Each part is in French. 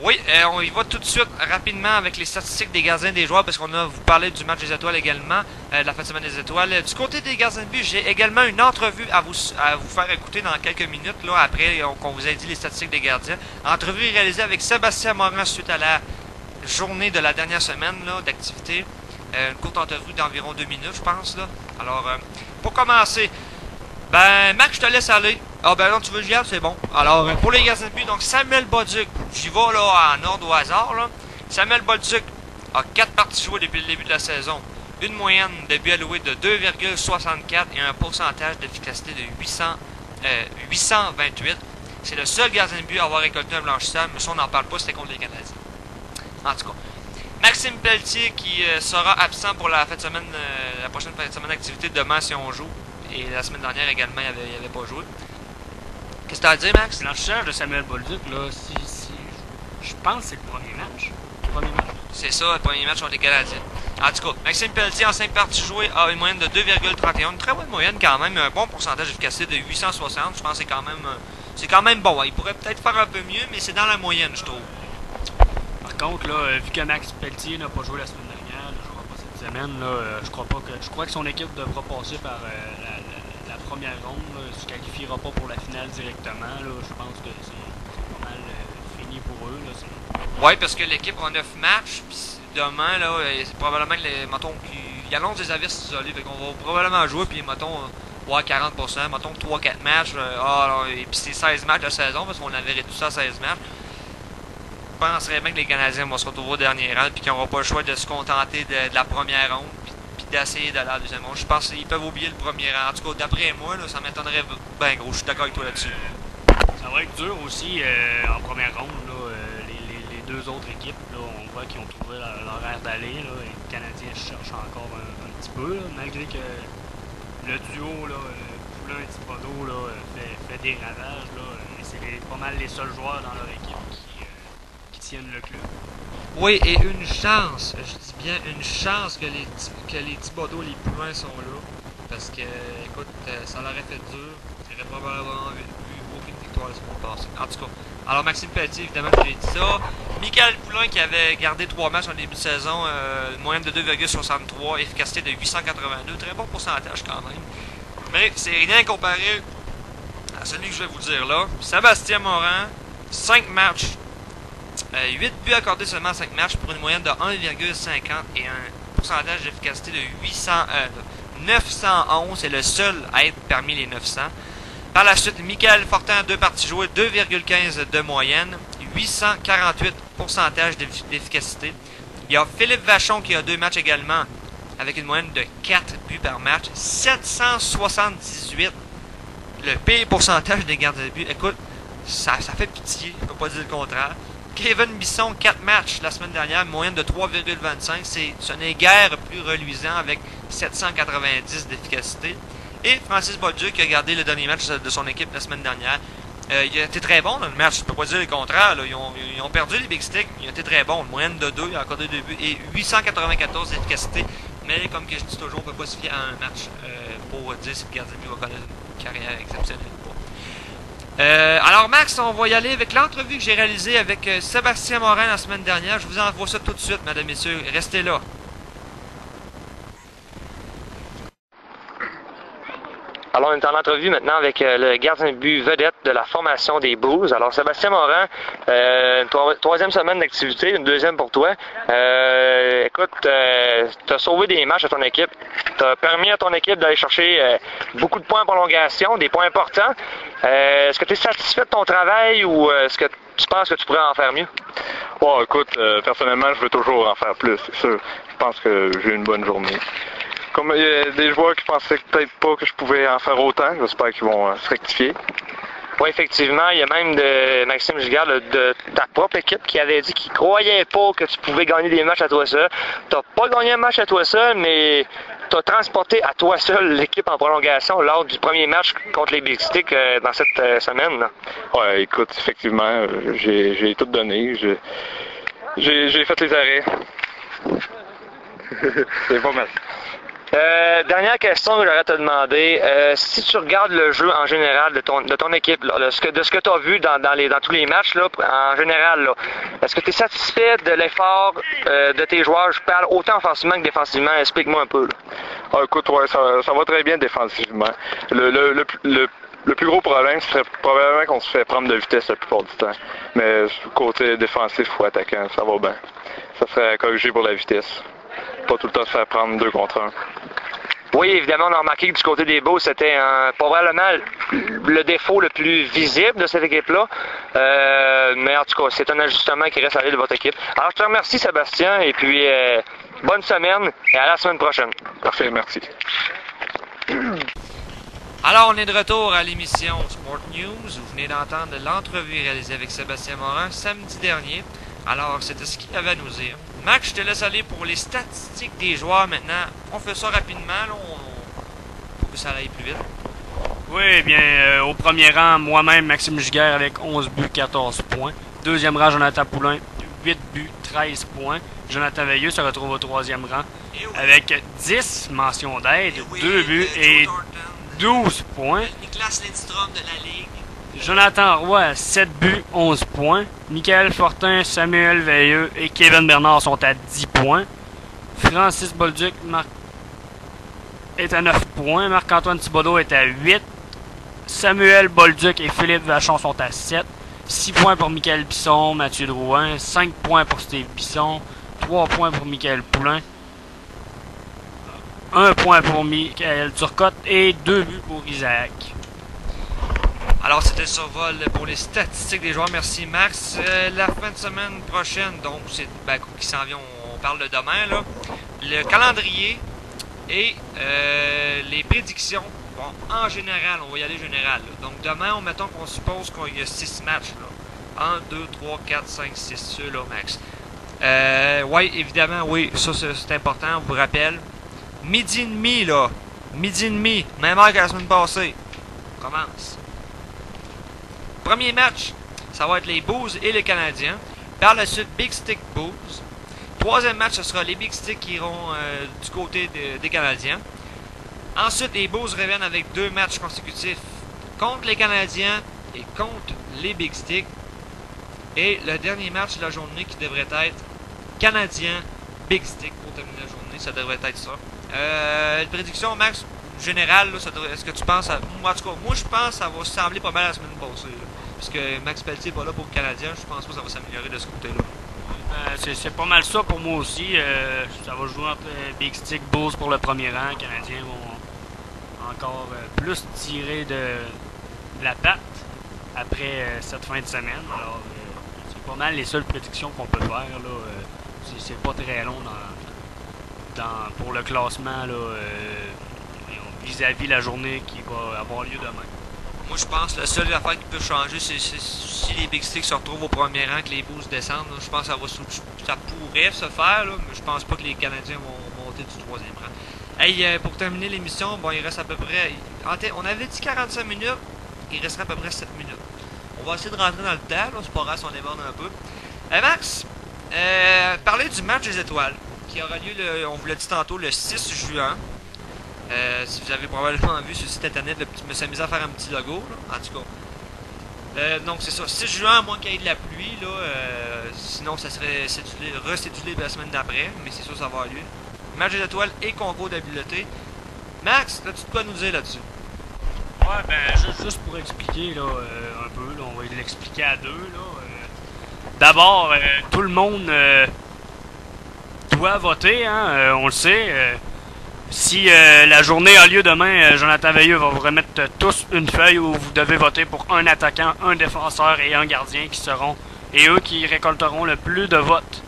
Oui, on y va tout de suite rapidement avec les statistiques des gardiens des joueurs parce qu'on a vous parlé du match des étoiles également, de la fin de semaine des étoiles. Du côté des gardiens de but, j'ai également une entrevue à vous faire écouter dans quelques minutes, là, après qu'on vous ait dit les statistiques des gardiens. Entrevue réalisée avec Sébastien Morin suite à la journée de la dernière semaine d'activité. Une courte entrevue d'environ 2 minutes, je pense. Là. Alors, pour commencer, ben, Max, je te laisse aller. Ah ben non, tu veux que j'y aille, c'est bon. Alors, pour les gardiens de but, donc Samuel Bolduc, j'y vais là en ordre au hasard. Là. Samuel Bolduc a 4 parties jouées depuis le début de la saison. Une moyenne de buts alloués de 2,64 et un pourcentage d'efficacité de 828. C'est le seul gardien de but à avoir récolté un blanchissage, mais ça on n'en parle pas, c'était contre les Canadiens. En tout cas, Maxime Pelletier qui sera absent pour la fin de semaine, la prochaine fin de semaine d'activité demain si on joue. Et la semaine dernière également, il avait pas joué. Qu'est-ce que tu as à dire, Max? Blanchissage de Samuel Bolduc, là, je pense que c'est le premier match. C'est ça, le premier match contre les Canadiens. En tout cas, Maxime Pelletier, en 5 parties jouées, a une moyenne de 2,31. Une très bonne moyenne quand même, un bon pourcentage d'efficacité de 860. Je pense que c'est quand même bon. Il pourrait peut-être faire un peu mieux, mais c'est dans la moyenne, je trouve. Par contre, là, vu que Max Pelletier n'a pas joué la semaine dernière, ne jouera pas cette semaine, là, je crois que son équipe devra passer par la première ronde. Ne se qualifiera pas pour la finale directement. Là, je pense que c'est pas mal fini pour eux. Oui, parce que l'équipe a 9 matchs. Puis demain, là, c'est probablement que il annonce des avis isolés. Fait qu'on va probablement jouer. Puis, mettons, 40%. Mettons 3-4 matchs. Et puis, c'est 16 matchs de saison. Parce qu'on avait réduit ça à 16 matchs. Je penserais bien que les Canadiens vont se retrouver au dernier rang. Puis qu'ils n'auront pas le choix de se contenter de la première ronde. Puis d'essayer d'aller à la deuxième ronde. Je pense qu'ils peuvent oublier le premier rang. En tout cas, d'après moi, là, ça m'étonnerait bien gros. Je suis d'accord avec toi là-dessus. Ça va être dur aussi en première ronde. Là, les deux autres équipes, là, on voit qu'ils ont trouvé leur aire d'aller. Les Canadiens cherchent encore un petit peu, là, malgré que le duo Poulin-Thibodeau fait des ravages. C'est pas mal les seuls joueurs dans leur équipe qui tiennent le club. Oui, et une chance, je dis bien une chance que les Thibodeau, les Poulins sont là. Parce que, écoute, ça leur aurait fait dur. Il n'y aurait probablement eu aucune victoire la semaine passée. En tout cas, alors Maxime Pelletier, évidemment, je l'ai dit ça. Michael Poulin qui avait gardé 3 matchs en début de saison, une moyenne de 2,63, efficacité de 882, très bon pourcentage quand même. Mais c'est rien comparé à celui que je vais vous dire là. Sébastien Morin, 5 matchs, 8 buts accordés seulement en 5 matchs pour une moyenne de 1,50 et un pourcentage d'efficacité de 911, c'est le seul à être parmi les 900. Par la suite, Michael Fortin, 2 parties jouées, 2,15 de moyenne, 848 pourcentage d'efficacité. Il y a Philippe Vachon qui a 2 matchs également, avec une moyenne de 4 buts par match, 778. Le pire pourcentage des gardiens de but. Écoute, ça fait pitié, je ne peux pas dire le contraire. Kevin Bisson, 4 matchs la semaine dernière, moyenne de 3,25. Ce n'est guère plus reluisant avec 790 d'efficacité. Et Francis Bolduc qui a gardé le dernier match de son équipe la semaine dernière. Il a été très bon dans le match, je ne peux pas dire le contraire. Là. Ils ont perdu les Big Sticks, il a été très bon. Une moyenne de 2, il a accordé 2 buts et 894 d'efficacité. Mais comme que je dis toujours, on ne peut pas se fier à un match pour dire si le gardien de but va connaître une carrière exceptionnelle ou pas. Alors Max, on va y aller avec l'entrevue que j'ai réalisée avec Sébastien Morin la semaine dernière. Je vous envoie ça tout de suite, mesdames et messieurs. Restez là. Alors, on est en entrevue maintenant avec le gardien de but vedette de la formation des Blues. Alors, Sébastien Morin, troisième semaine d'activité, une deuxième pour toi. Écoute, tu as sauvé des matchs à ton équipe. Tu as permis à ton équipe d'aller chercher beaucoup de points en prolongation, des points importants. Est-ce que tu es satisfait de ton travail ou est-ce que tu penses que tu pourrais en faire mieux? Bon, écoute, personnellement, je veux toujours en faire plus, c'est sûr. Je pense que j'ai eu une bonne journée. Comme il y a des joueurs qui pensaient peut-être pas que je pouvais en faire autant, j'espère qu'ils vont se rectifier. Oui, effectivement, il y a même de Maxime Giguère de ta propre équipe qui avait dit qu'il croyait pas que tu pouvais gagner des matchs à toi seul. Tu n'as pas gagné un match à toi seul, mais tu as transporté à toi seul l'équipe en prolongation lors du premier match contre les Big Sticks dans cette semaine. Là. Ouais, écoute, effectivement, j'ai tout donné. J'ai fait les arrêts. C'est pas mal. Dernière question que j'aurais à te demander. Si tu regardes le jeu en général de ton équipe, là, de ce que tu as vu dans tous les matchs, là, en général, est-ce que tu es satisfait de l'effort de tes joueurs? Je parle autant offensivement que défensivement. Explique-moi un peu. Là. Ah, écoute, ouais, ça va très bien défensivement. Le plus gros problème, ce serait probablement qu'on se fait prendre de vitesse la plupart du temps. Mais côté défensif ou attaquant, ça va bien. Ça serait corrigé pour la vitesse. Pas tout le temps se faire prendre 2 contre 1. Oui, évidemment, on a remarqué que du côté des Bulls, c'était probablement le défaut le plus visible de cette équipe-là. Mais en tout cas, c'est un ajustement qui reste à l'aide de votre équipe. Alors, je te remercie, Sébastien, et puis bonne semaine, et à la semaine prochaine. Parfait, merci. Alors, on est de retour à l'émission Sport News. Vous venez d'entendre l'entrevue réalisée avec Sébastien Morin samedi dernier. Alors, c'était ce qu'il avait à nous dire. Max, je te laisse aller pour les statistiques des joueurs maintenant. On fait ça rapidement, là. Faut que ça aille plus vite. Oui, bien, au premier rang, moi-même, Maxime Giguère avec 11 buts, 14 points. Deuxième rang, Jonathan Poulain, 8 buts, 13 points. Jonathan Veilleux se retrouve au troisième rang avec 10 mentions d'aide, 2 buts et 12 points. Niklas Lindstrom de la Ligue. Jonathan Roy, 7 buts, 11 points. Michael Fortin, Samuel Veilleux et Kevin Bernard sont à 10 points. Francis Bolduc est à 9 points. Marc-Antoine Thibodeau est à 8. Samuel Bolduc et Philippe Vachon sont à 7. 6 points pour Michael Bisson, Mathieu Drouin. 5 points pour Steve Bisson. 3 points pour Michael Poulain. 1 point pour Michael Turcotte et 2 buts pour Isaac. Alors, c'était le survol pour les statistiques des joueurs. Merci, Max. La fin de semaine prochaine, donc, c'est qui s'en vient, on parle de demain, là. Le calendrier et les prédictions. Bon, en général, on va y aller général. Là. Donc, demain, mettons qu'on suppose qu'il y a 6 matchs. Là. 1, 2, 3, 4, 5, 6, ceux-là, Max. Oui, évidemment, oui, ça, c'est important, on vous rappelle. Midi et demi, là. Midi et demi, même heure que la semaine passée. On commence. Premier match, ça va être les Bulls et les Canadiens. Par la suite, Big Stick Bulls. Troisième match, ce sera les Big Stick qui iront du côté des Canadiens. Ensuite, les Bulls reviennent avec 2 matchs consécutifs contre les Canadiens et contre les Big Stick. Et le dernier match de la journée qui devrait être Canadien Big Stick pour terminer la journée. Ça devrait être ça. Prédiction, Max, générale, est-ce que tu penses à... Moi, en tout cas, moi je pense que ça va sembler pas mal la semaine passée. Là. Puisque Max Pelletier n'est pas là pour le Canadien, je pense pas que ça va s'améliorer de ce côté-là. C'est pas mal ça pour moi aussi. Ça va jouer entre Big Stick Bulls pour le premier rang. Les Canadiens vont encore plus tirer de la patte après cette fin de semaine. Alors, c'est pas mal les seules prédictions qu'on peut faire. C'est pas très long pour le classement vis-à-vis la journée qui va avoir lieu demain. Moi, je pense que la seule affaire qui peut changer, c'est si les Big Sticks se retrouvent au premier rang, que les Bulls descendent. Là, je pense que ça pourrait se faire, là, mais je pense pas que les Canadiens vont monter du troisième rang. Hey, pour terminer l'émission, bon, il reste à peu près... On avait dit 45 minutes, il resterait à peu près 7 minutes. On va essayer de rentrer dans le temps, là, c'est pas grave si on déborde un peu. Max, parler du match des étoiles, qui aura lieu, on vous l'a dit tantôt, le 6 juin. Si vous avez probablement vu sur le site internet, je me suis amusé à faire un petit logo, là, en tout cas. Donc c'est ça, 6 juin, à moins qu'il y ait de la pluie, là, sinon ça serait recédulé la semaine d'après, mais c'est sûr que ça va avoir lieu. Match des étoiles et concours d'habileté. Max, as-tu de quoi nous dire là-dessus? Ouais, ben, juste pour expliquer là, un peu, là, on va l'expliquer à deux. D'abord, tout le monde doit voter, hein, on le sait. Si la journée a lieu demain, Jonathan Veilleux va vous remettre tous une feuille où vous devez voter pour un attaquant, un défenseur et un gardien qui seront, et eux qui récolteront le plus de votes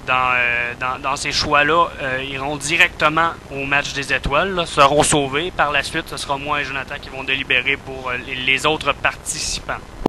dans ces choix-là, iront directement au match des étoiles, là, seront sauvés. Par la suite, ce sera moi et Jonathan qui vont délibérer pour les autres participants.